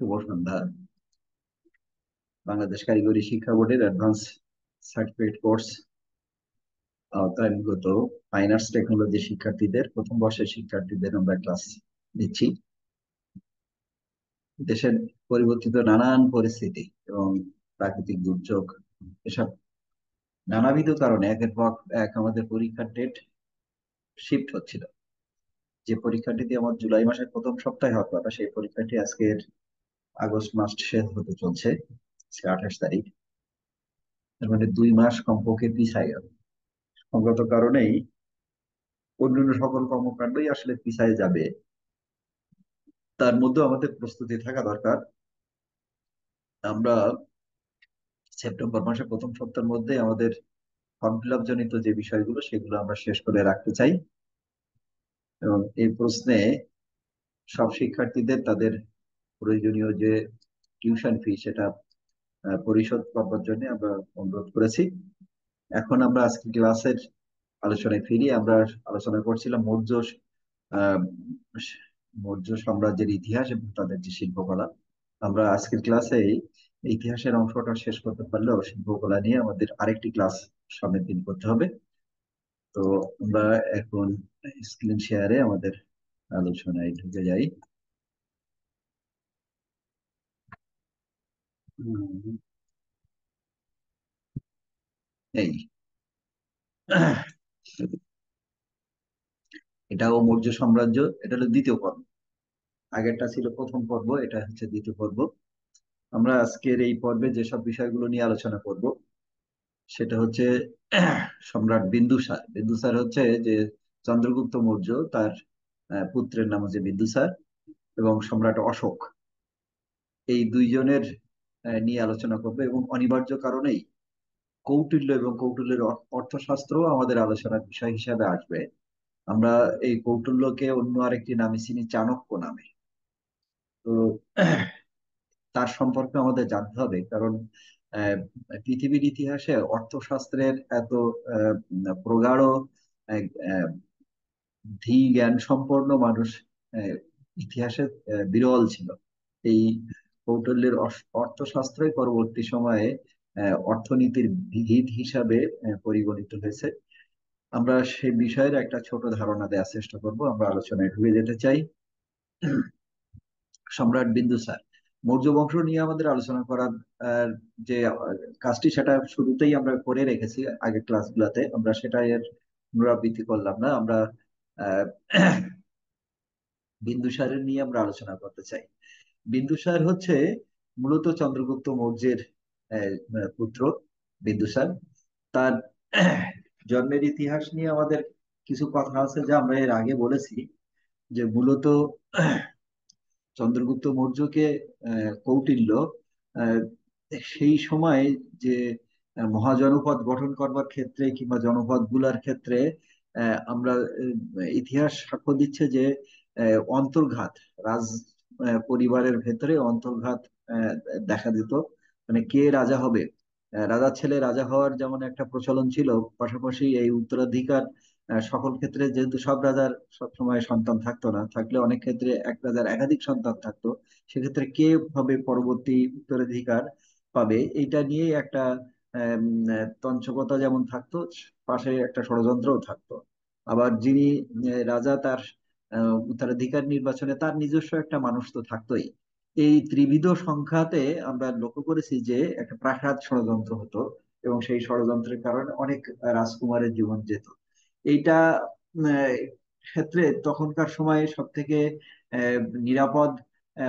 শুভ সন্ধ্যা। বাংলাদেশ কারিগরি শিক্ষা বোর্ডের অ্যাডভান্স সার্টিফিকেট কোর্স আওতায়নগত ফাইন আর্টস টেকনোলজি শিক্ষার্থীদের প্রথম বর্ষের শিক্ষার্থীদের আমরা ক্লাস দিচ্ছি। দেশের পরিবর্তিত নানান পরিস্থিতি এবং প্রাকৃতিক দুর্যোগ, এসব নানাবিধ কারণে একের পর এক আমাদের পরীক্ষার ডেট শিফট হচ্ছিল। যে পরীক্ষাটি দিয়ে আমার জুলাই মাসের প্রথম সপ্তাহে হওয়ার কথা, সেই পরীক্ষাটি আজকের আগস্ট মাস শেষ হতে চলছে, আজকে 28 তারিখ। এর মানে 2 মাস কমপক্ষে পিছায় গেল। সঙ্গত কারণেই অন্যান্য সকল কর্মকাণ্ডই আসলে পিছায় যাবে। তার মধ্যে আমাদের প্রস্তুতি থাকা দরকার। আমরা সেপ্টেম্বর মাসের প্রথম সপ্তাহের মধ্যে আমাদের ফর্ম ফিল আপ জনিত যে বিষয়গুলো সেগুলো আমরা শেষ করে রাখতে চাই, এবং এই প্রশ্নে সব শিক্ষার্থীদের তাদের প্রয়োজনীয় যে টিউশন ফি সেটা পরিশোধ করবার জন্য আমরা অনুরোধ করেছি। এখন আমরা আজকে ক্লাসের আলোচনায় ফিরি। আমরা আলোচনা করছিলাম আহ মৌর্য সাম্রাজ্যের ইতিহাস এবং তাদের যে শিল্পকলা। আমরা আজকের ক্লাসে ইতিহাসের অংশটা শেষ করতে পারলেও শিল্পকলা নিয়ে আমাদের আরেকটি ক্লাস সামনের দিন করতে হবে। তো আমরা এখন স্ক্রিন শেয়ারে আমাদের আলোচনায় ঢুকে যাই। উম, এই এটাও মৌর্য সাম্রাজ্য, এটা হলো দ্বিতীয় পর্ব। আগেরটা ছিল প্রথম পর্ব, এটা হচ্ছে দ্বিতীয় পর্ব। আমরা আজকের এই পর্বে যেসব বিষয়গুলো নিয়ে আলোচনা করব সেটা হচ্ছে সম্রাট বিন্দুসার। বিন্দুসার হচ্ছে যে চন্দ্রগুপ্ত মৌর্য, তার পুত্রের নাম হচ্ছে বিন্দুসার, এবং সম্রাট অশোক, এই দুইজনের নিয়ে আলোচনা করবে। এবং অনিবার্য কারণেই কৌটিল্য এবং কৌটিল্যের অর্থশাস্ত্র আমাদের আলোচনার বিষয় হিসাবে আসবে। আমরা এই কৌটিল্যকে অন্য আরেকটি নামে চিনি, চাণক্য নামে। তো তার সম্পর্কে আমাদের জানতে হবে, কারণ আহ, পৃথিবীর ইতিহাসে অর্থশাস্ত্রের এত প্রগাঢ় এক, ধী জ্ঞান সম্পন্ন মানুষ আহ, ইতিহাসে বিরল ছিল। এই কৌটিল্যের অর্থশাস্ত্রই পরবর্তী সময়ে অর্থনীতির ভিত হিসাবে পরিগণিত হয়েছে। আমরা সেই বিষয়ের একটা ছোট ধারণা দেওয়ার চেষ্টা করব। আমরা আলোচনায় ঢুকে যেতে চাই। সম্রাট বিন্দুসার মৌর্য বংশ নিয়ে আমাদের আলোচনা করার যে কাজটি, সেটা শুরুতেই আমরা করে রেখেছি আগের ক্লাসগুলোতে। আমরা সেটা এর পুনরাবৃত্তি করলাম না। আমরা আহ বিন্দুসারের নিয়ে আমরা আলোচনা করতে চাই। বিন্দুসার হচ্ছে মূলত চন্দ্রগুপ্ত মৌর্যের পুত্র বিন্দুসার। তার জন্মের ইতিহাস নিয়ে আমাদের কিছু কথা আছে, যা আমরা এর আগে বলেছি, যে মূলত চন্দ্রগুপ্ত মৌর্যকে কৌটিল্য আহ, সেই সময় যে মহাজনপদ গঠন করবার ক্ষেত্রে কিংবা জনপদ গুলার ক্ষেত্রে আমরা ইতিহাস সাক্ষ্য দিচ্ছে যে অন্তর্ঘাত, রাজ পরিবারের ভেতরে অন্তর্ঘাত আহ, দেখা দিত। মানে কে রাজা হবে, রাজার ছেলে রাজা হওয়ার যেমন একটা প্রচলন ছিল, পাশাপাশি এই উত্তরাধিকার সকল ক্ষেত্রে, যেহেতু সব রাজার সবসময় সন্তান থাকতো না, থাকলে অনেক ক্ষেত্রে এক রাজার একাধিক সন্তান থাকতো, সেক্ষেত্রে কে হবে পরবর্তী উত্তরাধিকার পাবে, এইটা নিয়ে একটা তঞ্চকতা যেমন থাকতো, পাশে একটা ষড়যন্ত্রও থাকতো। আবার যিনি রাজা, তার উত্তরাধিকার নির্বাচনে তার নিজস্ব একটা মানুষ তো থাকতোই। এই ত্রিবিধ সংখ্যাতে আমরা লক্ষ্য করেছি যে একটা প্রাসাদ ষড়যন্ত্র হতো, এবং সেই ষড়যন্ত্রের কারণে অনেক রাজকুমারের জীবন যেত। এইটা ক্ষেত্রে তখনকার সময়ে সব থেকে নিরাপদ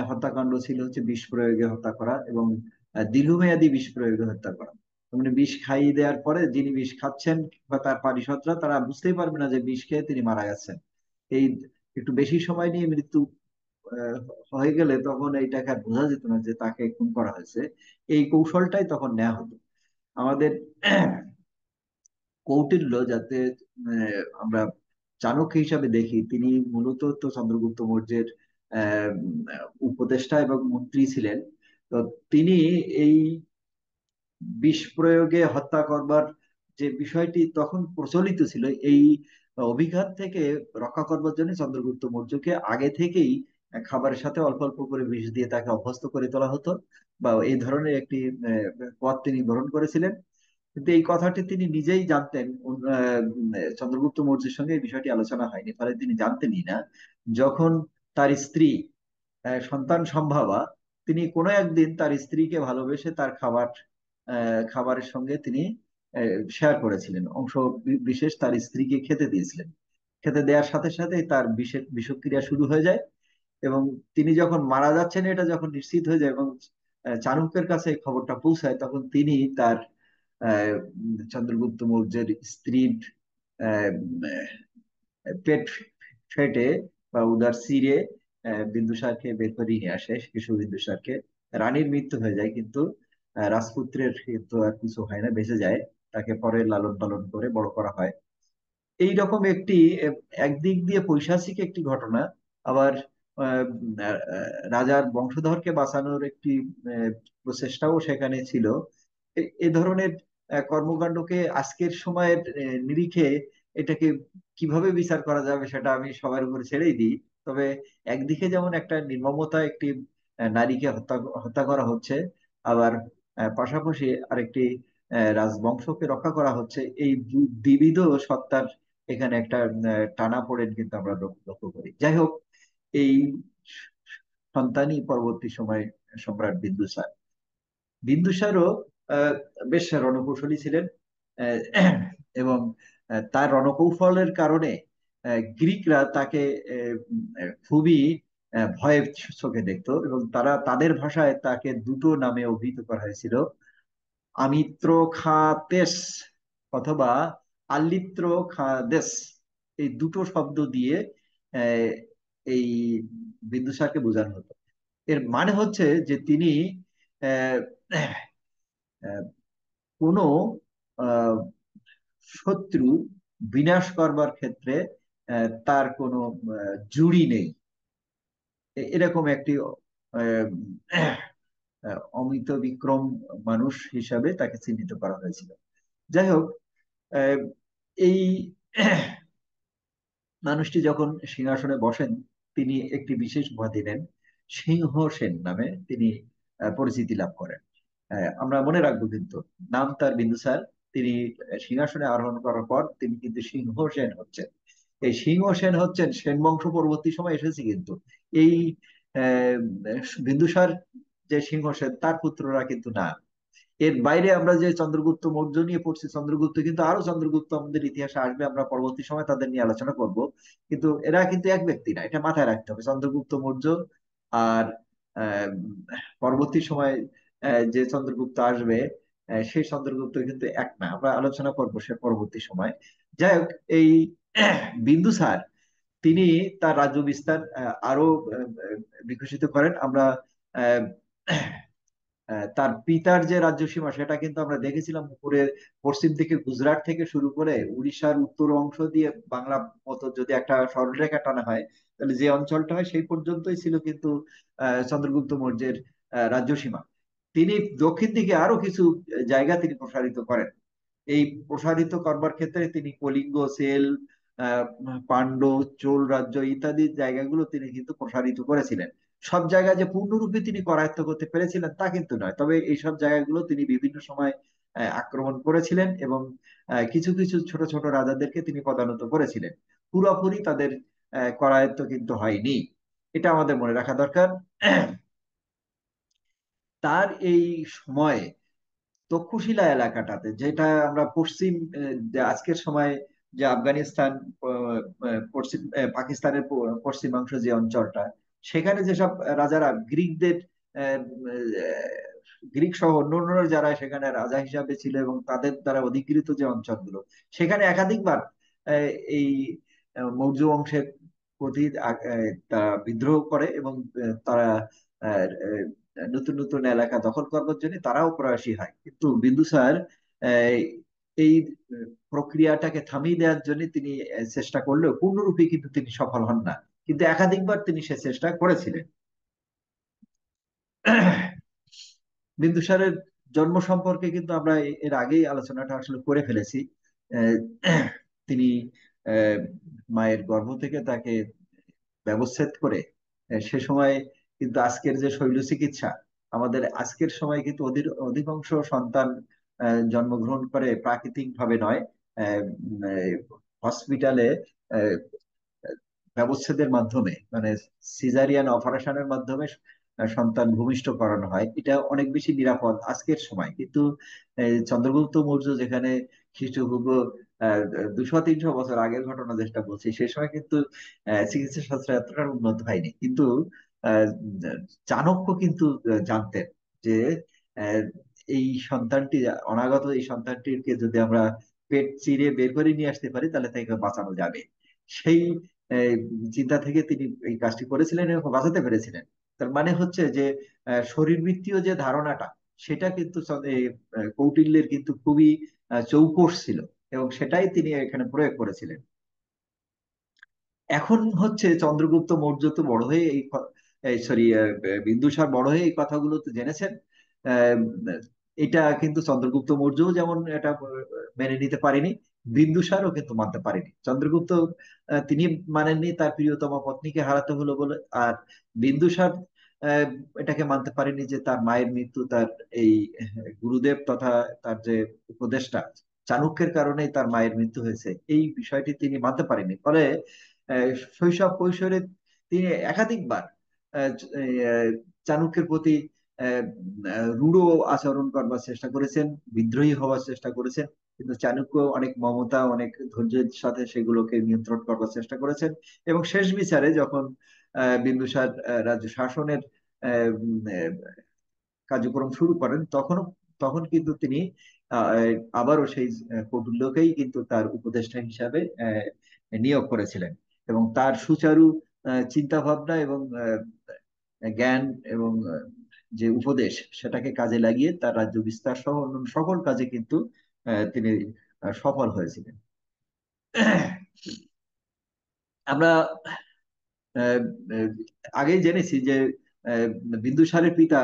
হত্যাকাণ্ড ছিল হচ্ছে বিষ প্রয়োগে হত্যা করা, এবং দীর্ঘমেয়াদী বিষ প্রয়োগে হত্যা করা। মানে বিষ খাইয়ে দেওয়ার পরে যিনি বিষ খাচ্ছেন বা তার পারিষদরা, তারা বুঝতেই পারবে না যে বিষ খেয়ে তিনি মারা গেছেন। এই একটু বেশি সময় নিয়ে মৃত্যু আহ, হয়ে গেলে তখন এইটাকে আর বোঝা যেত না যে তাকে খুন করা হয়েছে। এই কৌশলটাই তখন নেওয়া হতো। আমাদের কৌটিল্য, যাতে আমরা চাণক্য হিসাবে দেখি, তিনি মূলত তো চন্দ্রগুপ্ত মৌর্যের আহ, উপদেষ্টা এবং মন্ত্রী ছিলেন। তো তিনি এই বিষ প্রয়োগে হত্যা করবার যে বিষয়টি তখন প্রচলিত ছিল, এই অভিঘাত থেকে রক্ষা করবার জন্য চন্দ্রগুপ্ত মৌর্যকে আগে থেকেই খাবারের সাথে অল্প অল্প করে বিষ দিয়ে তাকে অভ্যস্ত করে তোলা হতো, বা এই ধরনের একটি পথ তিনি গ্রহণ করেছিলেন। কিন্তু এই কথাটি তিনি নিজেই জানতেন, চন্দ্রগুপ্ত মৌর্যের সঙ্গে এই বিষয়টি আলোচনা হয়নি, ফলে তিনি জানতেনই না। যখন তার স্ত্রী সন্তান সম্ভাবা, তিনি কোনো একদিন তার স্ত্রীকে ভালোবেসে তার খাবারের সঙ্গে তিনি শেয়ার করেছিলেন, অংশ বিশেষ তার স্ত্রীকে খেতে দিয়েছিলেন। খেতে দেওয়ার সাথে সাথে তার বিষক্রিয়া শুরু হয়ে যায়, এবং তিনি যখন মারা যাচ্ছেন এটা যখন নিশ্চিত হয়ে যায় এবং চাণক্যের কাছে এই খবরটা পৌঁছায়, তখন তিনি তার চন্দ্রগুপ্ত মৌর্যের স্ত্রীর আহ, পেট ফেটে বা উদার চিরে বিন্দুসারকে বের করে নিয়ে আসে, শিশু বিন্দুসারকে। রানীর মৃত্যু হয়ে যায়, কিন্তু রাজপুত্রের কিন্তু আর কিছু হয় না, বেঁচে যায়। তাকে পরে লালন পালন করে বড় করা হয়। এইরকম একটি একদিক দিয়ে পৈশাচিক একটি ঘটনা, আবার আহ, রাজার বংশধরকে বাঁচানোর একটি আহ, প্রচেষ্টাও সেখানে ছিল। এ ধরনের কর্মকাণ্ডকে আজকের সময়ের নিরিখে এটাকে কিভাবে বিচার করা যাবে সেটা আমি সবার উপরে ছেড়েই দিই। তবে একদিকে যেমন একটা নির্মমতা, একটি নারীকে হত্যা হত্যা করা হচ্ছে, আবার পাশাপাশি আরেকটি রাজবংশকে রক্ষা করা হচ্ছে, এই দ্বিবিধ সত্তার এখানে একটা টানাপোড়েন কিন্তু আমরা লক্ষ্য করি। যাই হোক, এই সন্তানই পরবর্তী সময়ে সম্রাট বিন্দুসার। বিন্দুসারও আহ, বেশ রণকৌশলী ছিলেন, এবং তার রণকৌশলের কারণে গ্রিকরা তাকে খুবই ভয়ের চোখে দেখতো, এবং তারা তাদের ভাষায় তাকে দুটো নামে অভিহিত করা হয়েছিল: আমিত্রখাতেস অথবা আল্লিত্রখাদেস। এই দুটো শব্দ দিয়ে আহ, এই বিন্দুসারকে বোঝানো হতো। এর মানে হচ্ছে যে তিনি আহ, আহ, কোনো আহ, শত্রু বিনাশ করবার ক্ষেত্রে তার কোনো জুড়ি নেই, এরকম একটি আহ, অমিত বিক্রম মানুষ হিসাবে তাকে চিহ্নিত করা হয়েছিল। যাই হোক, আহ, এই মানুষটি যখন সিংহাসনে বসেন, তিনি একটি বিশেষ উপাধি নেন, সিংহসেন নামে তিনি পরিচিতি লাভ করেন। আমরা মনে রাখবো কিন্তু, নাম তার বিন্দুসার, তিনি সিংহাসনে আরোহণ করার পর তিনি কিন্তু সিংহসেন হচ্ছেন। এই সিংহসেন হচ্ছেন সেন বংশ পরবর্তী সময় এসেছে, কিন্তু এই আহ, বিন্দুসার যে সিংহসেন তার পুত্ররা কিন্তু না। এর বাইরে আমরা যে চন্দ্রগুপ্ত মৌর্য নিয়ে পড়ছি, চন্দ্রগুপ্ত কিন্তু আরো চন্দ্রগুপ্ত আমাদের ইতিহাসে আসবে, আমরা পরবর্তী সময় তাদের নিয়ে আলোচনা করব। কিন্তু এরা কিন্তু এক ব্যক্তি না, এটা মাথায় রাখতে হবে। চন্দ্রগুপ্ত মৌর্য আর আহ, পরবর্তী সময় যে চন্দ্রগুপ্ত আসবে, সেই চন্দ্রগুপ্ত কিন্তু এক না, আমরা আলোচনা করব সে পরবর্তী সময়। যাই হোক, এই বিন্দুসার তিনি তার রাজ্য বিস্তার আরো বিকশিত করেন। আমরা আহ, তার পিতার যে রাজ্য সীমা সেটা কিন্তু আমরা দেখেছিলাম, উপরে পশ্চিম দিকে গুজরাট থেকে শুরু করে উড়িষ্যার উত্তর অংশ দিয়ে বাংলা মতো যদি একটা সরলরেখা টানা হয়, তাহলে যে অঞ্চলটা হয় সেই পর্যন্তই ছিল কিন্তু চন্দ্রগুপ্ত মৌর্যের রাজ্য সীমা। তিনি দক্ষিণ দিকে আরো কিছু জায়গা তিনি প্রসারিত করেন। এই প্রসারিত করবার ক্ষেত্রে তিনি কলিঙ্গ, সেল, আহ, পান্ড, চোল রাজ্য ইত্যাদি জায়গাগুলো তিনি কিন্তু প্রসারিত করেছিলেন। সব জায়গায় যে পূর্ণরূপে তিনি করায়ত্ত করতে পেরেছিলেন তা কিন্তু নয়, তবে এই সব জায়গাগুলো তিনি বিভিন্ন সময় আক্রমণ করেছিলেন, এবং কিছু কিছু ছোট ছোট রাজাদেরকে তিনি পদানত করেছিলেন। পুরোপুরি তাদের করায়ত্ত কিন্তু হয়নি, এটা আমাদের মনে রাখা দরকার। তার এই সময়ে তক্ষশিলা এলাকাটাতে, যেটা আমরা পশ্চিম যে আজকের সময় যে আফগানিস্তান, পশ্চিম পাকিস্তানের পশ্চিমাংশ যে অঞ্চলটা, সেখানে যেসব রাজারা গ্রিকদের আহ, গ্রিক সহ অন্য যারা সেখানে রাজা হিসাবে ছিল এবং তাদের দ্বারা অধিকৃত যে অঞ্চলগুলো, সেখানে একাধিকবার এই মৌর্য বংশের প্রতি তারা বিদ্রোহ করে, এবং তারা আহ, নতুন নতুন এলাকা দখল করবার জন্য তারাও প্রয়াসী হয়। কিন্তু বিন্দুসার আহ, এই প্রক্রিয়াটাকে থামিয়ে দেওয়ার জন্য তিনি চেষ্টা করলেও পূর্ণরূপে কিন্তু তিনি সফল হন না, কিন্তু একাধিকবার তিনি সে চেষ্টা করেছিলেন। বিন্দুসারের জন্ম সম্পর্কে কিন্তু আমরা এর আগেই আলোচনাটা আসলে করে ফেলেছি। আহ, তিনি আহ, মায়ের গর্ভ থেকে তাকে ব্যবচ্ছেদ করে সে সময় কিন্তু আজকের যে শৈল চিকিৎসা, আমাদের আজকের সময় কিন্তু অধিকাংশ সন্তান জন্মগ্রহণ করে প্রাকৃতিক ভাবে নয়, হসপিটালে ব্যবচ্ছেদের মাধ্যমে, মানে সিজারিয়ান অপারেশনের মাধ্যমে সন্তান ভূমিষ্ঠ করানো হয়। এটা অনেক বেশি নিরাপদ আজকের সময়, কিন্তু চন্দ্রগুপ্ত মৌর্য যেখানে খ্রিস্টপূর্ব 200-300 বছর আগের ঘটনা যেটা বলছি, সে সময় কিন্তু চিকিৎসা শাস্ত্র এতটা উন্নত হয়নি। কিন্তু আহ, চাণক্য কিন্তু জানতেন যে আহ, এই সন্তানটি, অনাগত এই সন্তানটিকে যদি আমরা পেট চিরে বের করে নিয়ে আসতে পারি তাহলে তাকে বাঁচানো যাবে। সেই এই চিন্তা থেকে তিনি এই কাজটি করেছিলেন এবং বাঁচাতে পেরেছিলেন। তার মানে হচ্ছে যে শরীরবৃত্তীয় যে ধারণাটা, সেটা কিন্তু কৌটিল্যের কিন্তু খুবই চৌকস ছিল, এবং সেটাই তিনি এখানে প্রয়োগ করেছিলেন। এখন হচ্ছে চন্দ্রগুপ্ত মৌর্য তো বড় হয়ে এই সরি বিন্দুসার বড় হয়ে এই কথাগুলো তো জেনেছেন। আহ, এটা কিন্তু চন্দ্রগুপ্ত মৌর্যও যেমন এটা মেনে নিতে পারেনি, বিন্দুসারও কিন্তু মানতে পারেনি। চন্দ্রগুপ্ত তিনি মানেননি তার প্রিয়তমা পত্নীকে হারাতে হলো বলে, আর বিন্দুসার আহ, এটাকে মানতে পারেনি যে তার মায়ের মৃত্যু তার এই গুরুদেব তথা তার যে উপদেষ্টা চাণক্যের কারণেই তার মায়ের মৃত্যু হয়েছে, এই বিষয়টি তিনি মানতে পারেনি। ফলে শৈশব কৈশোরে তিনি একাধিকবার আহ, আহ, চাণক্যের প্রতি আহ, রূঢ় আচরণ করবার চেষ্টা করেছেন, বিদ্রোহী হওয়ার চেষ্টা করেছেন। কিন্তু চাণক্য অনেক মমতা, অনেক ধৈর্যের সাথে সেগুলোকে নিয়ন্ত্রণ করবার চেষ্টা করেছেন। এবং শেষ বিচারে যখন বিন্দুসার রাজ্য শাসনের আহ, উম, আহ, কার্যক্রম শুরু করেন, তখন কিন্তু তিনি আবারও সেই কৌটিল্যকেই কিন্তু তার উপদেষ্টা হিসাবে নিয়োগ করেছিলেন। এবং তার সুচারু চিন্তা ভাবনা এবং জ্ঞান এবং যে উপদেশ, সেটাকে কাজে লাগিয়ে তার রাজ্য বিস্তার সহ অন্যান্য সকল কাজে কিন্তু তিনি সফল হয়েছিলেন। আমরা আহ, আহ, আগেই জেনেছি যে আহ, বিন্দুসারের পিতা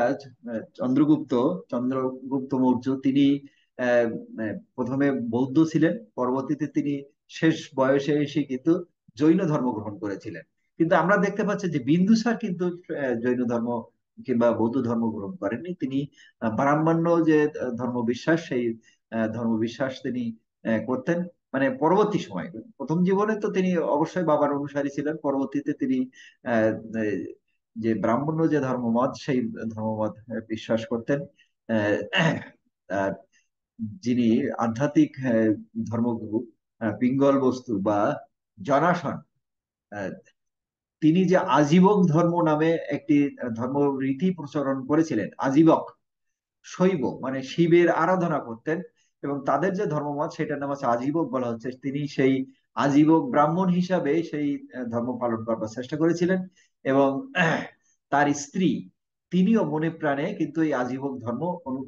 চন্দ্রগুপ্ত চন্দ্রগুপ্ত মৌর্য, তিনি প্রথমে বৌদ্ধ ছিলেন, পরবর্তীতে তিনি শেষ বয়সে এসে কিন্তু জৈন ধর্ম গ্রহণ করেছিলেন। কিন্তু আমরা দেখতে পাচ্ছি যে বিন্দুসার কিন্তু জৈন ধর্ম কিংবা বৌদ্ধ ধর্ম গ্রহণ করেননি। তিনি ব্রাহ্মণ্য যে ধর্ম বিশ্বাস, সেই ধর্ম বিশ্বাস তিনি করতেন। মানে পরবর্তী সময়, প্রথম জীবনে তো তিনি অবশ্যই বাবার অনুসারী ছিলেন, পরবর্তীতে তিনি আহ, আহ, যে ব্রাহ্মণ্য যে ধর্মমত, সেই ধর্মমত বিশ্বাস করতেন। আহ, আর যিনি আধ্যাত্মিক ধর্মগুরু পিঙ্গল বস্তু বা জনাসন, আহ, তিনি যে আজীবক ধর্ম নামে একটি ধর্ম রীতি প্রচলন করেছিলেন। আজীবক শৈব মানে শিবের আরাধনা করতেন, এবং তাদের যে ধর্মমত সেটার নাম হচ্ছে আজীবক বলা হচ্ছে। তিনি সেই আজীবক ব্রাহ্মণ হিসাবে সেই ধর্ম পালন করবার চেষ্টা করেছিলেন। এবং তার স্ত্রী, তিনিও মনে প্রাণে কিন্তু এই আজীবক ধর্ম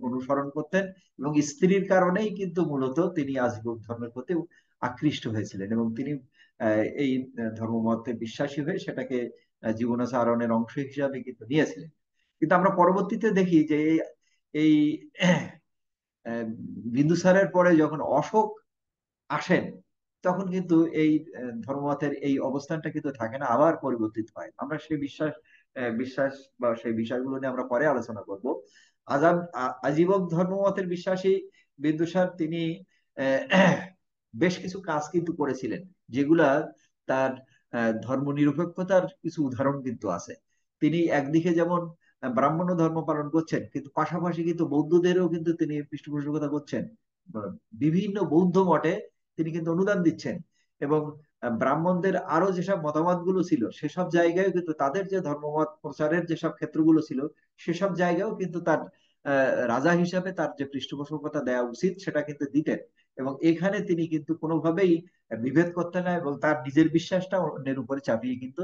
অনুসরণ করতেন, এবং স্ত্রীর কারণেই কিন্তু মূলত তিনি আজীবক ধর্মের প্রতি আকৃষ্ট হয়েছিলেন, এবং তিনি এই ধর্মমতে বিশ্বাসী হয়ে সেটাকে জীবনাচরণের অংশ হিসাবে কিন্তু নিয়েছিলেন। কিন্তু আমরা পরবর্তীতে দেখি যে এই আহ, বিন্দুসারের পরে যখন অশোক আসেন, তখন কিন্তু এই ধর্মমতের এই অবস্থানটা কিন্তু থাকে না, আবার পরিবর্তিত হয়। আমরা সেই বিশ্বাস বা সেই বিষয়গুলো নিয়ে আমরা পরে আলোচনা করব। আজীবক ধর্মমতের বিশ্বাসী বিন্দুসার, তিনি আহ, বেশ কিছু কাজ কিন্তু করেছিলেন, যেগুলা তার ধর্ম নিরপেক্ষতার কিছু উদাহরণ কিন্তু আছে। তিনি একদিকে যেমন ব্রাহ্মণ্য ধর্ম পালন করছেন, কিন্তু পাশাপাশি কিন্তু বৌদ্ধদেরও কিন্তু তিনি পৃষ্ঠপোষকতা করছেন। বিভিন্ন বৌদ্ধ মঠে তিনি কিন্তু অনুদান দিচ্ছেন, এবং ব্রাহ্মণদের আরো যেসব মতামতগুলো ছিল সেসব জায়গায় কিন্তু তাদের যে ধর্মমত প্রচারের যেসব ক্ষেত্রগুলো ছিল, সেসব জায়গায়ও কিন্তু তার রাজা হিসাবে তার যে পৃষ্ঠপোষকতা দেওয়া উচিত সেটা কিন্তু দিতেন। এবং এখানে তিনি কিন্তু কোনোভাবেই বিভেদ করতেন না, এবং তার নিজের বিশ্বাসটা অন্যের উপরে চাপিয়ে কিন্তু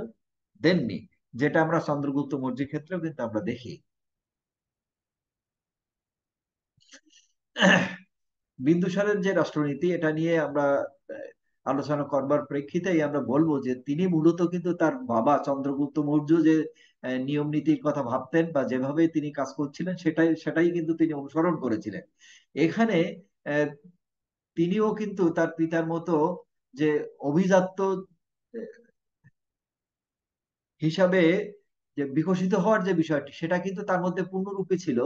দেননি, যেটা আমরা চন্দ্রগুপ্ত মৌর্যের ক্ষেত্রেও কিন্তু আমরা দেখি। বিন্দুসারের যে রাষ্ট্রনীতি, এটা নিয়ে আমরা আহ, আলোচনা করবার প্রেক্ষিতেই আমরা বলবো যে তিনি মূলত কিন্তু তার বাবা চন্দ্রগুপ্ত মৌর্য যে নিয়ম নীতির কথা ভাবতেন বা যেভাবে তিনি কাজ করছিলেন, সেটাই সেটাই কিন্তু তিনি অনুসরণ করেছিলেন। এখানে আহ, তিনিও কিন্তু তার পিতার মতো যে অভিজাত্য হিসাবে যে বিকশিত হওয়ার যে বিষয়টি সেটা কিন্তু তার মধ্যে পূর্ণরূপে ছিল,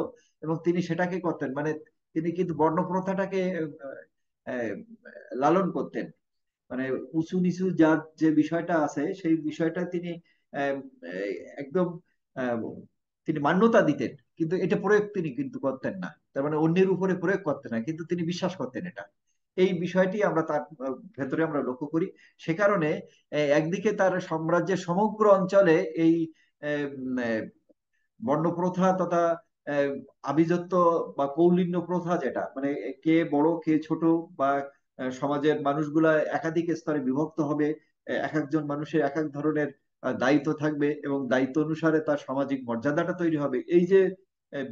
এবং তিনি সেটাকে করতেন, মানে তিনি কিন্তু বর্ণপ্রথাটাকে আহ, লালন করতেন। মানে উঁচু নিচু যার যে বিষয়টা আছে সেই বিষয়টা তিনি আহ, একদম আহ, তিনি মান্যতা দিতেন, কিন্তু এটা প্রয়োগ তিনি কিন্তু করতেন না। তার মানে অন্যের উপরে প্রয়োগ করতেন না, কিন্তু তিনি বিশ্বাস করতেন এটা। এই বিষয়টি আমরা তার ভেতরে আমরা লক্ষ্য করি। সে কারণে একদিকে তার সাম্রাজ্যের সমগ্র অঞ্চলে এই আহ, উম, আহ, বর্ণপ্রথা তথা আহ, আভিজাত্য বা কৌলীন্য প্রথা, যেটা মানে কে বড় কে ছোট, বা সমাজের মানুষগুলা একাধিক স্তরে বিভক্ত হবে, এক একজন মানুষের এক এক ধরনের দায়িত্ব থাকবে, এবং দায়িত্ব অনুসারে তার সামাজিক মর্যাদাটা তৈরি হবে। এই যে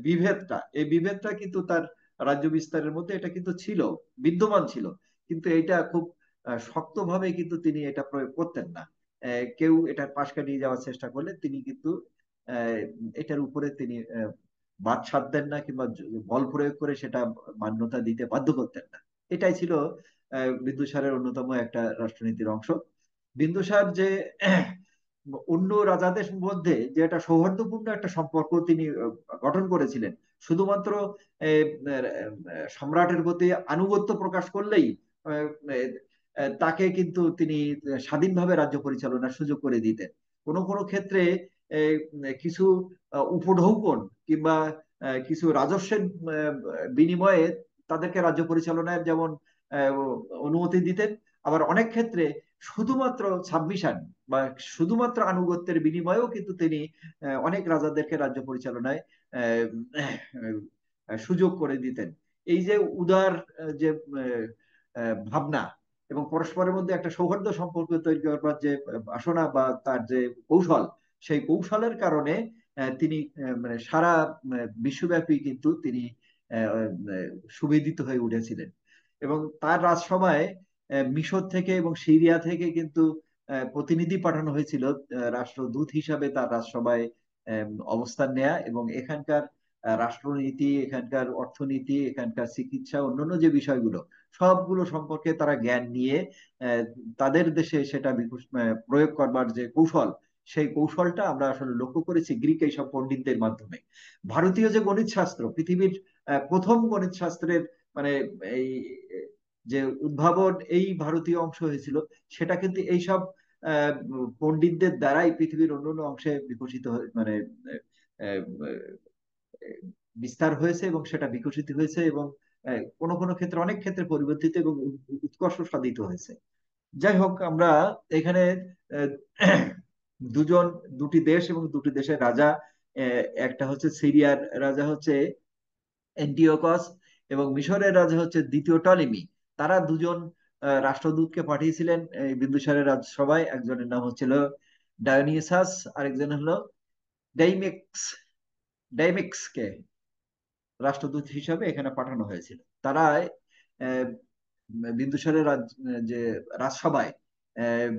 বিভেদটা, এই বিভেদটা কিন্তু তার রাজ্য বিস্তারের মধ্যে এটা কিন্তু ছিল, বিদ্যমান ছিল। কিন্তু এটা খুব শক্তভাবে কিন্তু তিনি এটা প্রয়োগ করতেন না। কেউ এটার পাশ কাটিয়ে যাওয়ার চেষ্টা করলে তিনি কিন্তু আহ, এটার উপরে তিনি বাদ সাধতেন না, কিংবা বল প্রয়োগ করে সেটা মান্যতা দিতে বাধ্য করতেন না। এটাই ছিল বিন্দুসারের অন্যতম একটা রাষ্ট্রনীতির অংশ। বিন্দুসার যে অন্য রাজাদের মধ্যে যে একটা সৌহার্দ্যপূর্ণ একটা সম্পর্ক তিনি গঠন করেছিলেন, শুধুমাত্র সম্রাটের প্রতি আনুগত্য প্রকাশ করলেই আহ, তাকে কিন্তু তিনি স্বাধীনভাবে রাজ্য পরিচালনার সুযোগ করে দিতেন। কোনো কোনো ক্ষেত্রে কিছু উপঢৌকন কিংবা কিছু রাজস্বের বিনিময়ে তাদেরকে রাজ্য পরিচালনায় যেমন আহ, অনুমতি দিতেন। আবার অনেক ক্ষেত্রে শুধুমাত্র সাবমিশন বা শুধুমাত্র আনুগত্যের বিনিময়েও কিন্তু তিনি অনেক রাজাদেরকে রাজ্য পরিচালনায় সুযোগ করে দিতেন। এই যে উদার যে ভাবনা এবং পরস্পরের মধ্যে একটা সৌহার্দ্য সম্পর্ক তৈরি করবার যে বাসনা বা তার যে কৌশল, সেই কৌশলের কারণে তিনি মানে সারা বিশ্বব্যাপী কিন্তু তিনি সুবিদিত হয়ে উঠেছিলেন। এবং তার রাজসভায় মিশর থেকে এবং সিরিয়া থেকে কিন্তু প্রতিনিধি পাঠানো হয়েছিল রাষ্ট্রদূত হিসাবে তার রাজসভায় অবস্থান নেয়া, এবং এখানকার রাষ্ট্রনীতি, এখানকার অর্থনীতি, এখানকার চিকিৎসা, অন্যান্য যে বিষয়গুলো সবগুলো সম্পর্কে তারা জ্ঞান নিয়ে আহ, তাদের দেশে সেটা প্রয়োগ করবার যে কৌশল, সেই কৌশলটা আমরা আসলে লক্ষ্য করেছি গ্রিক এইসব পণ্ডিতদের মাধ্যমে। ভারতীয় যে গণিত শাস্ত্র, পৃথিবীর প্রথম গণিত শাস্ত্রের মানে এই যে উদ্ভাবন এই ভারতীয় অংশ হয়েছিল, সেটা কিন্তু এইসব আহ, পণ্ডিতদের দ্বারাই পৃথিবীর অন্যান্য অংশে বিকশিত মানে আহ, বিস্তার হয়েছে, এবং সেটা বিকশিত হয়েছে, এবং কোনো কোনো ক্ষেত্রে অনেক ক্ষেত্রে পরিবর্তিত এবং উৎকর্ষ সাধিত হয়েছে। যাই হোক, আমরা এখানে আহ, দুজন, দুটি দেশ এবং দুটি দেশের রাজা, একটা হচ্ছে সিরিয়ার রাজা হচ্ছে অ্যান্টিওকস, এবং মিশরের রাজা হচ্ছে দ্বিতীয় টলেমি। তারা দুজন রাষ্ট্রদূতকে পাঠিয়েছিলেন এই বিন্দুসারের রাজসভায়। একজনের নাম হচ্ছিল ডায়োনিসাস, আরেকজন হলো ডাইমেক্স। ডাইমেক্সকে রাষ্ট্রদূত হিসাবে এখানে পাঠানো হয়েছিল। তারা আহ, বিন্দুসারের যে রাজসভায় আহ,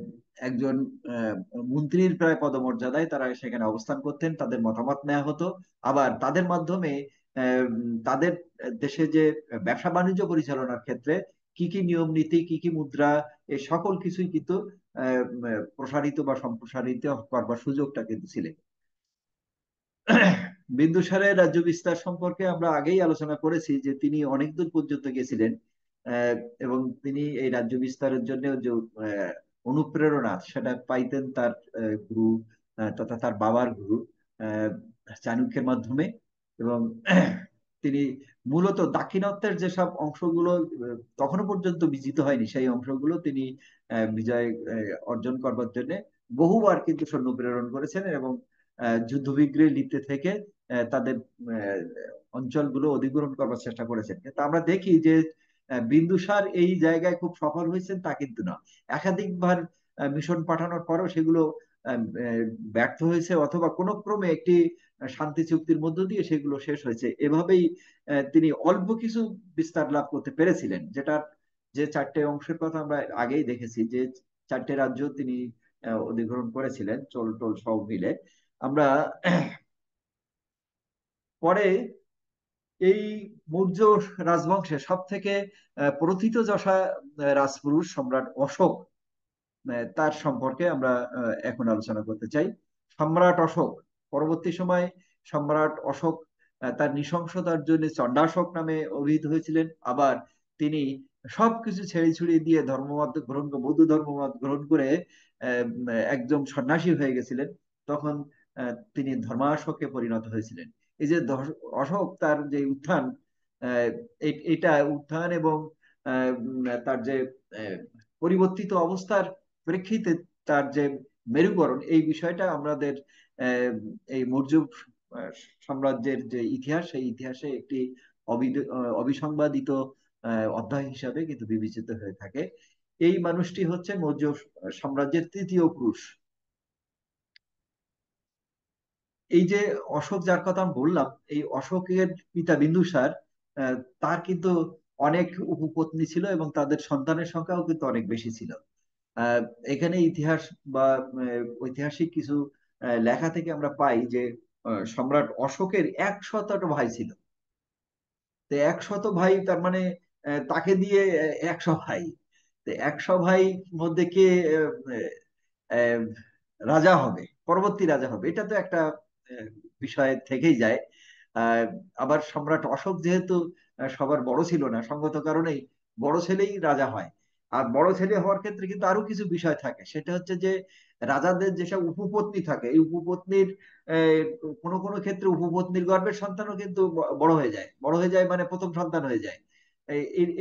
একজন আহ, মন্ত্রীর প্রায় পদমর্যাদায় তারা সেখানে অবস্থান করতেন, তাদের মতামত নেওয়া হতো। আবার তাদের মাধ্যমে আহ, তাদের দেশে যে ব্যবসা বাণিজ্য পরিচালনার ক্ষেত্রে কি কি নিয়ম নীতি, কি কি মুদ্রা, এই সকল কিছুই কিন্তু প্রসারিত বা সম্প্রসারিত করবার সুযোগটা কিন্তু ছিল। বিন্দুসারের রাজ্য বিস্তার সম্পর্কে আমরা আগেই আলোচনা করেছি যে তিনি অনেক দূর পর্যন্ত গেছিলেন, আহ, এবং তিনি এই রাজ্য বিস্তারের জন্য যে অনুপ্রেরণা সেটা পাইতেন তার গুরু তথা তার বাবার গুরু আহ, চাণক্যের মাধ্যমে। এবং তিনি মূলত দাক্ষিণাত্যের যেসব অংশগুলো তখনো পর্যন্ত বিজিত হয়নি, সেই অংশগুলো তিনি বিজয় অর্জন করবার জন্য বহুবার কিন্তু সৈন্য প্রেরণ করেছেন, এবং যুদ্ধবিগ্রহে লিপ্ত থেকে তাদের আহ, অঞ্চলগুলো অধিগ্রহণ করবার চেষ্টা করেছেন। কিন্তু আমরা দেখি যে বিন্দুসার এই জায়গায় খুব সফল হয়েছেন তা কিন্তু না। একাধিকবার মিশন পাঠানোর পরেও সেগুলো ব্যর্থ হয়েছে, অথবা কোনো ক্রমে একটি শান্তি চুক্তির মধ্য দিয়ে সেগুলো শেষ হয়েছে। এভাবেই তিনি অল্প কিছু বিস্তার লাভ করতে পেরেছিলেন, যেটা যে চারটে অংশের কথা আমরা আগেই দেখেছি, যে চারটে রাজ্য তিনি অধিগ্রহণ করেছিলেন চোল টোল সব মিলে। আমরা পরে এই মৌর্য রাজবংশের সব থেকে প্রথিতযশা রাজপুরুষ সম্রাট অশোক, তার সম্পর্কে আমরা এখন আলোচনা করতে চাই। সম্রাট অশোক পরবর্তী সময় সম্রাট অশোক তার নৃশংসতার জন্য চণ্ডাশোক নামে অভিহিত হয়েছিলেন। আবার তিনি সবকিছু ছেড়ে ছুড়ে দিয়ে ধর্মমত গ্রহণ বৌদ্ধ ধর্মমত গ্রহণ করে একজন সন্ন্যাসী হয়ে গেছিলেন। তখন তিনি ধর্মাশোকে পরিণত হয়েছিলেন। এই যে অশোক তার যে উত্থান, আহ, এটা উত্থান এবং তার যে আহ, পরিবর্তিত অবস্থার প্রেক্ষিতে তার যে মেরুকরণ, এই বিষয়টা আমাদের আহ, এই মৌর্য আহ, সাম্রাজ্যের যে ইতিহাস, সেই ইতিহাসে একটি অবিসংবাদিত অধ্যায় হিসাবে কিন্তু বিবেচিত হয়ে থাকে। এই মানুষটি হচ্ছে মৌর্য সাম্রাজ্যের তৃতীয় পুরুষ। এই যে অশোক যার কথা আমি বললাম, এই অশোকের পিতা বিন্দুসার, আহ, তার কিন্তু অনেক উপপত্নী ছিল এবং তাদের সন্তানের সংখ্যাও কিন্তু অনেক বেশি ছিল। আহ, এখানে ইতিহাস বা ঐতিহাসিক কিছু লেখা থেকে আমরা পাই যে সম্রাট অশোকের 100টা ভাই ছিল। তো 100 ভাই তার মানে তাকে দিয়ে 100 ভাই। তো 100 ভাই মধ্যে কে আহ, রাজা হবে, পরবর্তী রাজা হবে, এটা তো একটা আহ, বিষয় থেকেই যায়। আহ, আবার সম্রাট অশোক যেহেতু সবার বড় ছিল না, সঙ্গত কারণেই বড় ছেলেই রাজা হয়। আর বড় ছেলে হওয়ার ক্ষেত্রে কিন্তু আরো কিছু বিষয় থাকে, সেটা হচ্ছে যে রাজাদের যেসব উপপত্নী থাকে, এই উপপত্নীর আহ, কোনো কোনো ক্ষেত্রে উপপত্নীর গর্ভের সন্তানও কিন্তু বড় হয়ে যায়, বড় হয়ে যায় মানে প্রথম সন্তান হয়ে যায়।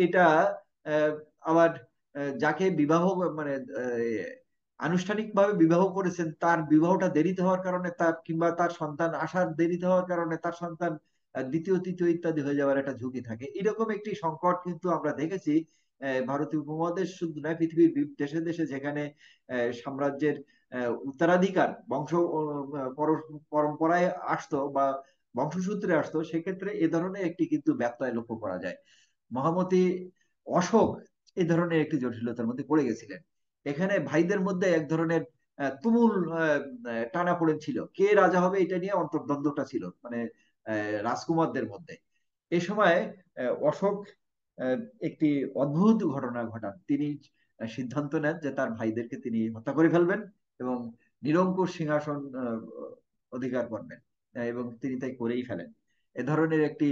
এটা আহ, আবার যাকে বিবাহ মানে আনুষ্ঠানিকভাবে বিবাহ করেছেন, তার বিবাহটা দেরিতে হওয়ার কারণে তার, কিংবা তার সন্তান আসার দেরিতে হওয়ার কারণে তার সন্তান দ্বিতীয় তৃতীয় ইত্যাদি হয়ে যাওয়ার একটা ঝুঁকি থাকে। এরকম একটি সংকট কিন্তু আমরা দেখেছি ভারতীয় উপমহাদেশ শুধু নয়, পৃথিবীর দেশে দেশে যেখানে সাম্রাজ্যের উত্তরাধিকার বংশ পরম্পরায় আসতো বা বংশসূত্রে আসতো, সেক্ষেত্রে এ ধরনের একটি কিন্তু ব্যত্যয় লক্ষ্য করা যায়। মহামতি অশোক এই ধরনের একটি জটিলতার মধ্যে পড়ে গেছিলেন। এখানে ভাইদের মধ্যে এক ধরনের তুমুল টানাপোড়েন ছিল, কে রাজা হবে এটা নিয়ে অন্তর্দ্বন্দ্বটা ছিল, মানে রাজকুমারদের মধ্যে। এই সময় অশোক আহ, একটি অদ্ভুত ঘটনা ঘটান। তিনি সিদ্ধান্ত নেন যে তার ভাইদেরকে তিনি হত্যা করে ফেলবেন এবং নিরঙ্কুশ সিংহাসন অধিকার করবেন। এবং তিনি তাই করেই ফেলেন। এ ধরনের একটি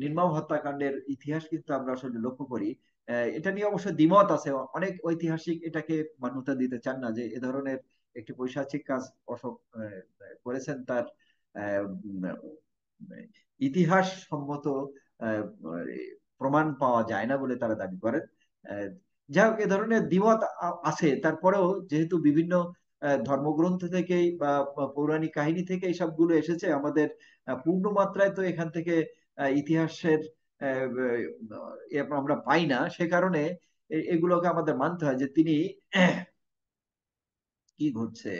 নির্মম হত্যাকাণ্ডের ইতিহাস কিন্তু আমরা আসলে লক্ষ্য করি। এটা নিয়ে অবশ্য দ্বিমত আছে, অনেক ঐতিহাসিক এটাকে মান্যতা দিতে চান না যে এ ধরনের একটি পৈশাচিক কাজ অশোক করেছেন। তার আহ, উম, ইতিহাস সম্মত আহ, প্রমাণ পাওয়া যায় না বলে তারা দাবি করেন। আহ, যাই হোক, এ ধরনের দ্বিমত আছে। তারপরেও যেহেতু বিভিন্ন ধর্মগ্রন্থ থেকে বা পৌরাণিক কাহিনী থেকে এই সবগুলো এসেছে, আমাদের পূর্ণ মাত্রায় তো এখান থেকে ইতিহাসের আহ, আমরা পাই না। সে কারণে এগুলোকে আমাদের মানতে হয় যে তিনি কি ঘটছে।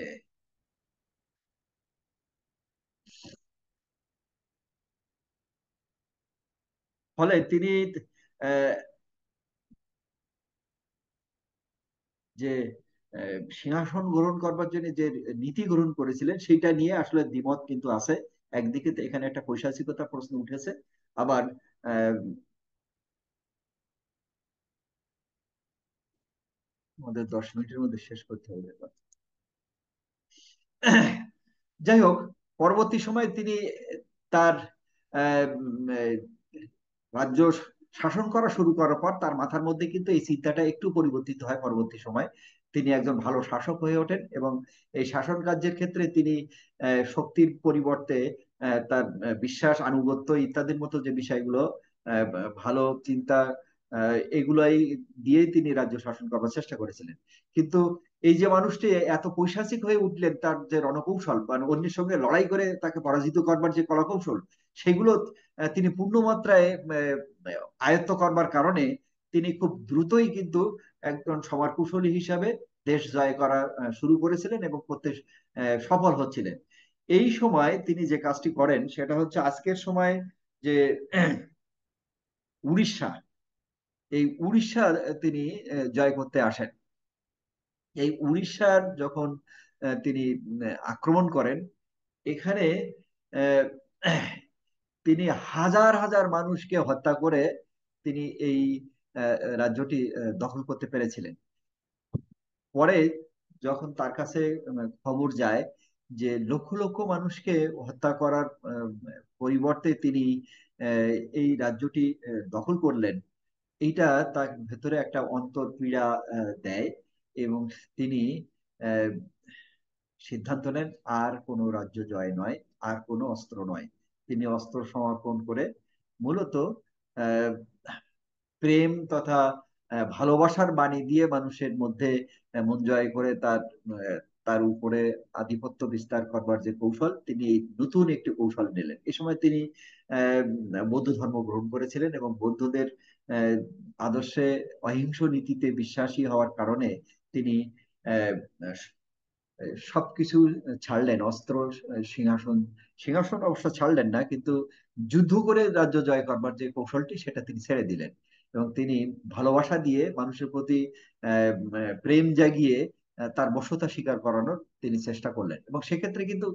ফলে তিনি আহ, যে সিংহাসন গ্রহণ করবার জন্য যে নীতি গ্রহণ করেছিলেন, সেটা নিয়ে আসলে দ্বিমত কিন্তু আছে। একদিকে তো এখানে একটা পৈশাচিকতা প্রশ্ন উঠেছে, আবার আহ, আমাদের 10 মিনিটের মধ্যে শেষ করতে হবে। যাই হোক, পরবর্তী সময়ে তিনি তার আহ, উম, আহ, রাজ্য শাসন করা শুরু করার পর তার মাথার মধ্যে কিন্তু এই চিন্তাটা একটু পরিবর্তিত হয়। পরবর্তী সময় তিনি একজন ভালো শাসক হয়ে ওঠেন এবং এই শাসন কার্যের ক্ষেত্রে তিনি শক্তির পরিবর্তে তার বিশ্বাস, আনুগত্য ইত্যাদির মতো যে বিষয়গুলো, ভালো চিন্তা, এগুলাই দিয়ে তিনি রাজ্য শাসন করবার চেষ্টা করেছিলেন। কিন্তু এই যে মানুষটি এত পৈশাচিক হয়ে উঠলেন, তার যে রণকৌশল মানে অন্যের সঙ্গে লড়াই করে তাকে পরাজিত করবার যে কলাকৌশল, সেগুলো তিনি পূর্ণ মাত্রায় আয়ত্ত করবার কারণে তিনি খুব দ্রুতই কিন্তু একজন সমারকুশলী হিসাবে দেশ জয় করা শুরু করেছিলেন এবং করতে সফল হচ্ছিলেন। এই সময় তিনি যে কাজটি করেন সেটা হচ্ছে আজকের সময় যে উড়িষ্যা, এই উড়িষ্যা তিনি জয় করতে আসেন। এই উড়িষ্যার যখন তিনি আক্রমণ করেন, এখানে আহ, তিনি হাজার হাজার মানুষকে হত্যা করে তিনি এই রাজ্যটি দখল করতে পেরেছিলেন। পরে যখন তার কাছে খবর যায় যে লক্ষ লক্ষ মানুষকে হত্যা করার পরিবর্তে তিনি এই রাজ্যটি দখল করলেন, এইটা তার ভেতরে একটা অন্তরপীড়া দেয়। এবং তিনি আহ, সিদ্ধান্ত নেন আর কোনো রাজ্য জয় নয়, আর কোনো অস্ত্র নয়। তিনি অস্ত্র সমর্পণ করে মূলত আহ, প্রেম তথা ভালোবাসার বাণী দিয়ে মানুষের মধ্যে মন জয় করে তার উপরে আধিপত্য বিস্তার করবার যে কৌশল, তিনি এই নতুন একটি কৌশল নিলেন। এই সময় তিনি আহ, বৌদ্ধ ধর্ম গ্রহণ করেছিলেন এবং বৌদ্ধদের আহ, আদর্শে অহিংস নীতিতে বিশ্বাসী হওয়ার কারণে তিনি আহ, সবকিছু ছাড়লেন। অস্ত্র, সিংহাসন, সিংহাসন অবশ্য ছাড়লেন না, কিন্তু যুদ্ধ করে রাজ্য জয় করবার যে কৌশলটি সেটা তিনি ছেড়ে দিলেন। এবং তিনি ভালোবাসা দিয়ে মানুষের প্রতি প্রেম জাগিয়ে তার বশ্যতা স্বীকার করানোর তিনি চেষ্টা করলেন, এবং সেক্ষেত্রে কিন্তু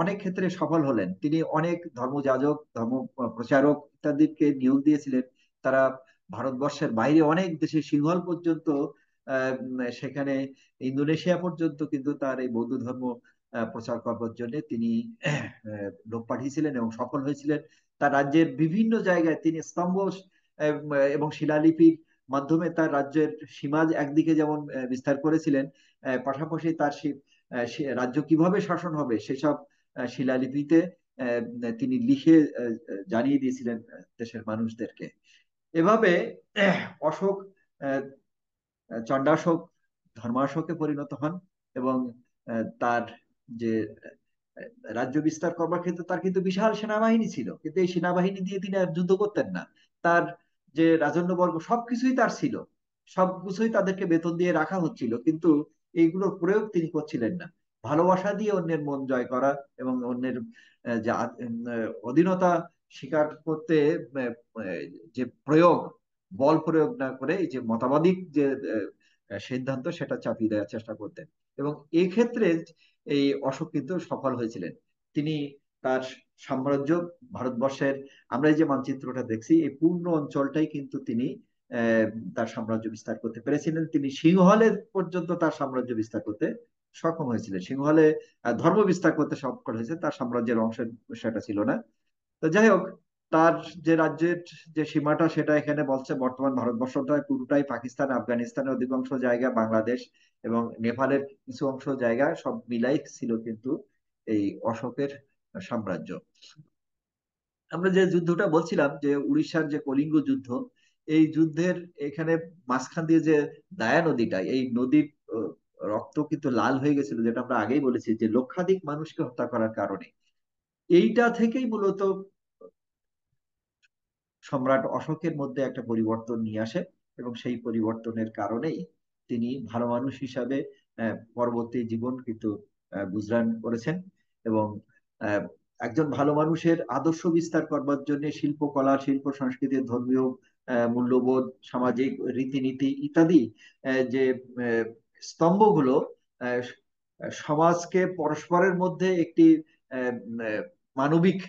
অনেক ক্ষেত্রে সফল হলেন। তিনি অনেক ধর্মযাজক, ধর্ম প্রচারক ইত্যাদিকে নিয়োগ দিয়েছিলেন। তারা ভারতবর্ষের বাইরে অনেক দেশে, সিংহল পর্যন্ত, সেখানে ইন্দোনেশিয়া পর্যন্ত কিন্তু তার এই বৌদ্ধ ধর্ম প্রচার করবার জন্য তিনি লোক পাঠিয়েছিলেন এবং সফল হয়েছিলেন। তার রাজ্যের বিভিন্ন জায়গায় তিনি স্তম্ভ এবং শিলালিপির মাধ্যমে তার রাজ্যের সীমা একদিকে যেমন বিস্তার করেছিলেন, পাশাপাশি তার রাজ্য কিভাবে শাসন হবে সেসব শিলালিপিতে আহ, তিনি লিখে জানিয়ে দিয়েছিলেন দেশের মানুষদেরকে। এভাবে অশোক আহ, চণ্ডাশোক ধর্মাশোকে পরিণত হন। এবং তার যে রাজ্য বিস্তার করবার ক্ষেত্রে তার কিন্তু বিশাল সেনাবাহিনী ছিল, কিন্তু এই সেনাবাহিনী দিয়ে তিনি আর যুদ্ধ করতেন না। তার যে রাজন্যবর্গ সবকিছুই তার ছিল, সবকিছুই তাদেরকে বেতন দিয়ে রাখা হচ্ছিল, কিন্তু এইগুলোর প্রয়োগ তিনি করছিলেন না। ভালোবাসা দিয়ে অন্যের মন জয় করা এবং অন্যের যে অধীনতা স্বীকার করতে যে প্রয়োগ, বল প্রয়োগ না করে এই যে মতবাদিক যে সিদ্ধান্ত সেটা চাপিয়ে দেওয়ার চেষ্টা করতেন। এবং এই ক্ষেত্রে এই অশোক কিন্তু সফল হয়েছিলেন। তিনি তার সাম্রাজ্য, ভারতবর্ষের আমরা এই যে মানচিত্রটা দেখছি, এই পূর্ণ অঞ্চলটাই কিন্তু তিনি আহ, তার সাম্রাজ্য বিস্তার করতে পেরেছিলেন। তিনি সিংহলে পর্যন্ত তার সাম্রাজ্য বিস্তার করতে সক্ষম হয়েছিলেন। সিংহলে ধর্ম বিস্তার করতে সক্ষম হয়েছে, তার সাম্রাজ্যের অংশ সেটা ছিল না। তো যাই হোক, তার যে রাজ্যের যে সীমাটা সেটা এখানে বলছে বর্তমান ভারতবর্ষটা পুরোটাই, পাকিস্তান, আফগানিস্তানের অধিকাংশ জায়গা, বাংলাদেশ এবং নেপালের কিছু অংশ জায়গা সব মিলাই ছিল কিন্তু এই অশোকের সাম্রাজ্য। আমরা যে যুদ্ধটা বলছিলাম, যে উড়িষ্যার যে কলিঙ্গ যুদ্ধ, এই যুদ্ধের এখানে মাঝখান দিয়ে যে দায়া নদীটা, এই নদীর রক্ত কিন্তু লাল হয়ে গেছিল, যেটা আমরা আগেই বলেছি, যে লক্ষাধিক মানুষকে হত্যা করার কারণে। এইটা থেকেই মূলত সম্রাট অশোকের মধ্যে একটা পরিবর্তন নিয়ে আসে। এবং সেই পরিবর্তনের কারণেই তিনি ভালো মানুষ হিসাবে পরবর্তী জীবন কিন্তু গুজরান করেছেন। এবং আহ, একজন ভালো মানুষের আদর্শ বিস্তার করবার জন্য শিল্পকলা, শিল্প সংস্কৃতি, ধর্মীয় মূল্যবোধ, সামাজিক রীতিনীতি ইত্যাদি যে আহ, স্তম্ভগুলো আহ, সমাজকে পরস্পরের মধ্যে একটি আহ, আহ, মানবিক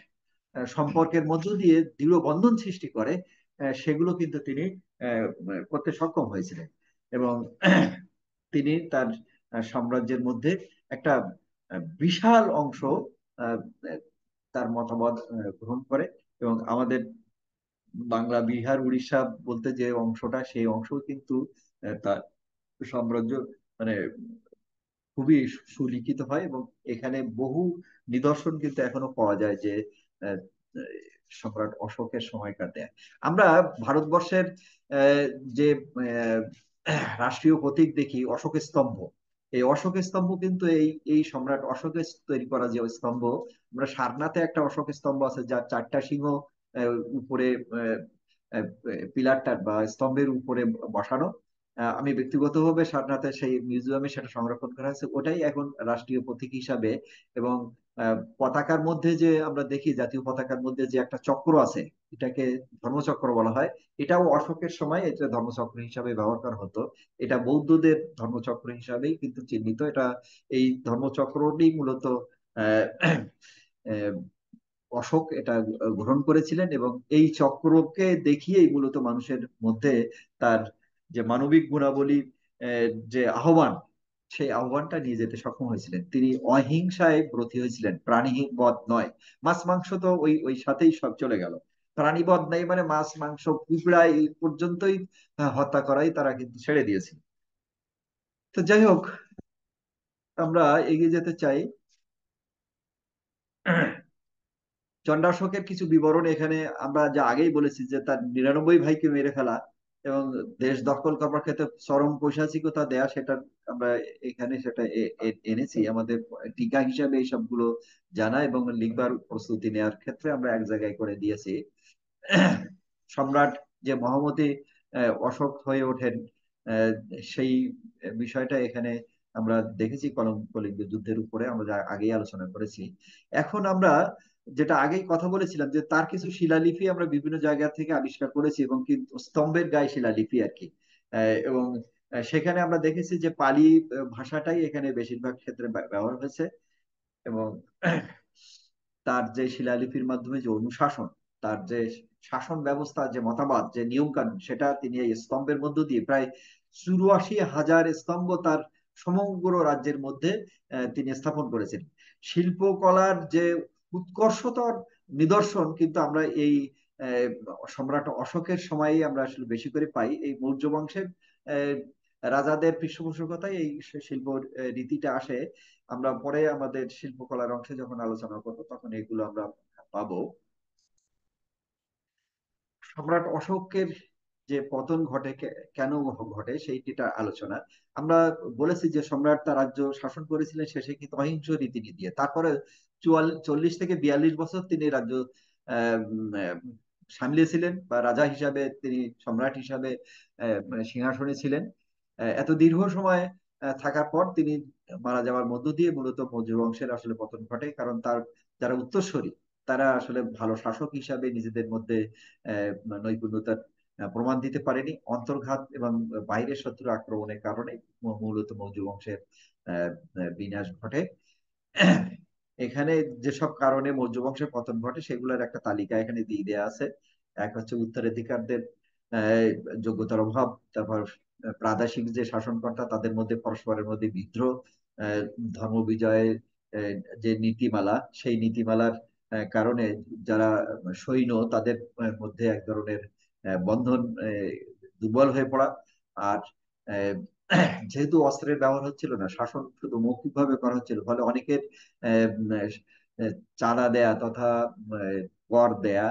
সম্পর্কের মধ্য দিয়ে দৃঢ় বন্ধন সৃষ্টি করে, সেগুলো কিন্তু তিনি আহ, করতে সক্ষম হয়েছিলেন। এবং তিনি তার সাম্রাজ্যের মধ্যে একটা বিশাল অংশ আহ, তার মতামত গ্রহণ করে। এবং আমাদের বাংলা, বিহার, উড়িষ্যা বলতে যে অংশটা, সেই অংশ কিন্তু তার সাম্রাজ্য মানে খুবই সুলিখিত হয়। এবং এখানে বহু নিদর্শন কিন্তু এখনো পাওয়া যায় যে আহ, সম্রাট অশোকের সময়কার দেয়া। আমরা ভারতবর্ষের আহ, যে আহ, রাষ্ট্রীয় প্রতীক দেখি অশোক স্তম্ভ, এই অশোক স্তম্ভ কিন্তু এই এই সম্রাট অশোকের তৈরি করা যে স্তম্ভ। আমরা সারনাথে একটা অশোক স্তম্ভ আছে, যার চারটা সিংহ উপরে পিলারটার বা স্তম্ভের উপরে বসানো। আমি ব্যক্তিগতভাবে সারনাথের সেই মিউজিয়ামে সেটা সংরক্ষণ করা আছে, ওটাই এখন রাষ্ট্রীয় প্রতীক হিসাবে। এবং পতাকার মধ্যে যে আমরা দেখি, জাতীয় পতাকার মধ্যে যে একটা চক্র আছে, এটাকে ধর্মচক্র বলা হয়। এটাও অশোকের সময় এটা ধর্মচক্র হিসাবে ব্যবহার করা হতো। এটা বৌদ্ধদের ধর্মচক্র হিসাবেই কিন্তু চিহ্নিত। এটা এই ধর্মচক্রটি মূলত আহ আহ, অশোক এটা গ্রহণ করেছিলেন। এবং এই চক্রকে দেখিয়েই মূলত মানুষের মধ্যে তার যে মানবিক গুণাবলী যে আহ্বান, সেই আহ্বানটা নিয়ে যেতে সক্ষম হয়েছিলেন। তিনি অহিংসায় ব্রতী হয়েছিলেন, প্রাণীবধ নয়। মাছ মাংস তো ওই ওই সাথেই সব চলে গেল। প্রাণীবধ নাই মানে মাছ মাংস কুকুড়া এই পর্যন্তই হত্যা করাই তারা কিন্তু ছেড়ে দিয়েছিল। তো যাই হোক, আমরা এগিয়ে যেতে চাই। চণ্ডাশোকের কিছু বিবরণ এখানে আমরা যা আগেই বলেছি, যে তার 99 ভাইকে মেরে ফেলা এবং দেশ দখল করবার ক্ষেত্রে চরম পৈশাচিকতা দেয়া, সেটা আমরা এখানে সেটা এনেছি আমাদের টিকা হিসাবে এই সবগুলো জানা এবং লিখবার প্রস্তুতি নেওয়ার ক্ষেত্রে আমরা এক জায়গায় করে দিয়েছি। সম্রাট যে মহামতি অশোক হয়ে ওঠেন, আহ, সেই বিষয়টা এখানে আমরা দেখেছি কলিঙ্গ যুদ্ধের উপরে আমরা যা আগেই আলোচনা করেছি। এখন আমরা যেটা আগেই কথা বলেছিলাম, যে তার কিছু শিলালিপি আমরা বিভিন্ন জায়গা থেকে আবিষ্কার করেছি, এবং কিন্তু স্তম্ভের গায়ে শিলালিপি আর কি। এবং সেখানে আমরা দেখেছি যে পালি ভাষাটাই এখানে বেশিরভাগ ক্ষেত্রে ব্যবহার হয়েছে। এবং তার যে শিলালিপির মাধ্যমে যে অনুশাসন, তার যে শাসন ব্যবস্থা, যে মতবাদ, যে নিয়ম কানুন, সেটা তিনি এই স্তম্ভের মধ্য দিয়ে প্রায় 84,000 স্তম্ভ তার সমগ্র রাজ্যের মধ্যে তিনি স্থাপন করেছেন। শিল্পকলার যে উৎকর্ষতর নিদর্শন কিন্তু আমরা এই আহ, সম্রাট অশোকের সময়েই আমরা আসলে বেশি করে পাই। এই মৌর্য বংশের আহ, রাজাদের পৃষ্ঠপোষকতায় এই শিল্প রীতিটা আসে। আমরা পরে আমাদের শিল্পকলার অংশে যখন আলোচনা করবো তখন এগুলো আমরা পাবো। সম্রাট অশোকের যে পতন ঘটে, কেন ঘটে সেইটা আলোচনা। আমরা বলেছি যে সম্রাট তার রাজ্য শাসন করেছিলেন শেষে কিন্তু অহিংস রীতিনীতি দিয়ে। তারপরে 40 থেকে 42 বছর তিনি রাজ্য সামলিয়েছিলেন, বা রাজা হিসাবে তিনি, সম্রাট হিসাবে মানে সিংহাসনে ছিলেন। এত দীর্ঘ সময় থাকার পর তিনি মারা যাওয়ার মধ্য দিয়ে মূলত মৌর্য বংশের আসলে পতন ঘটে। কারণ তার যারা উত্তরসূরি, তারা আসলে ভালো শাসক হিসাবে নিজেদের মধ্যে নৈপুণ্যতার প্রমাণ দিতে পারেনি। অন্তর্ঘাত এবং বাইরের শত্রু আক্রমণের কারণে মূলত মৌর্য বংশের বিনাশ ঘটে। এখানে যেসব কারণে মৌর্য বংশের পতন ঘটে সেগুলোর একটা তালিকা এখানে দিয়ে দেওয়া আছে। এক হচ্ছে উত্তরাধিকারদের আহ, যোগ্যতার অভাব, তারপর প্রাদেশিক যে শাসনকর্তা তাদের মধ্যে পরস্পরের মধ্যে বিদ্রোহ, আহ, ধর্ম বিজয়ের যে নীতিমালা, সেই নীতিমালার কারণে যারা সৈন্য তাদের মধ্যে এক ধরনের বন্ধন দুর্বল হয়ে পড়া। আর আহ, যেহেতু অস্ত্রের ব্যবহার হচ্ছিল না, শাসন শুধু মৌখিকভাবে করা হচ্ছিল, ফলে অনেকের আহ, আহ, চাঁদা দেয়া তথা কর দেয়া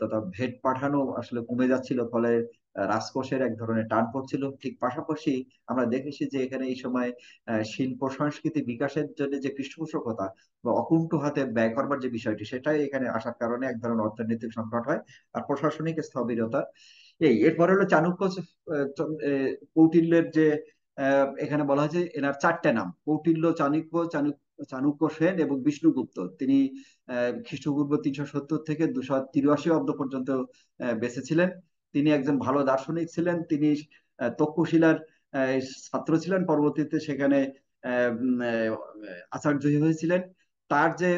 তথা ভেট পাঠানো আসলে কমে যাচ্ছিল। ফলে রাজকোষের এক ধরনের টান পড়ছিল। ঠিক পাশাপাশি আমরা দেখেছি যে এখানে এই সময় শিল্প সংস্কৃতি বিকাশের জন্য যে পৃষ্ঠপোষকতা বা অকুণ্ঠ হাতে ব্যয় করবার যে বিষয়টি, সেটাই এখানে আসার কারণে এক ধরনের অর্থনৈতিক সংকট হয় আর প্রশাসনিক স্থবিরতা। এরপরে হলো চাণক্য, কৌটিল্যের যে এখানে বলা হয়েছে এনার 4টে নাম: কৌটিল্য, চাণক্য, চাণক্য সেন এবং বিষ্ণুগুপ্ত। তিনি খ্রিস্টপূর্ব 370 থেকে 283 অব্দ পর্যন্ত বেঁচে ছিলেন। তিনি একজন ভালো দার্শনিক ছিলেন। তিনি তক্ষশিলার ছাত্র ছিলেন, পরবর্তীতে সেখানে আচার্য হয়েছিলেন। তার যে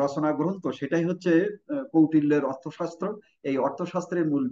রচনা গ্রন্থ সেটাই হচ্ছে কৌটিল্যের অর্থশাস্ত্র। এই অর্থশাস্ত্রের মূল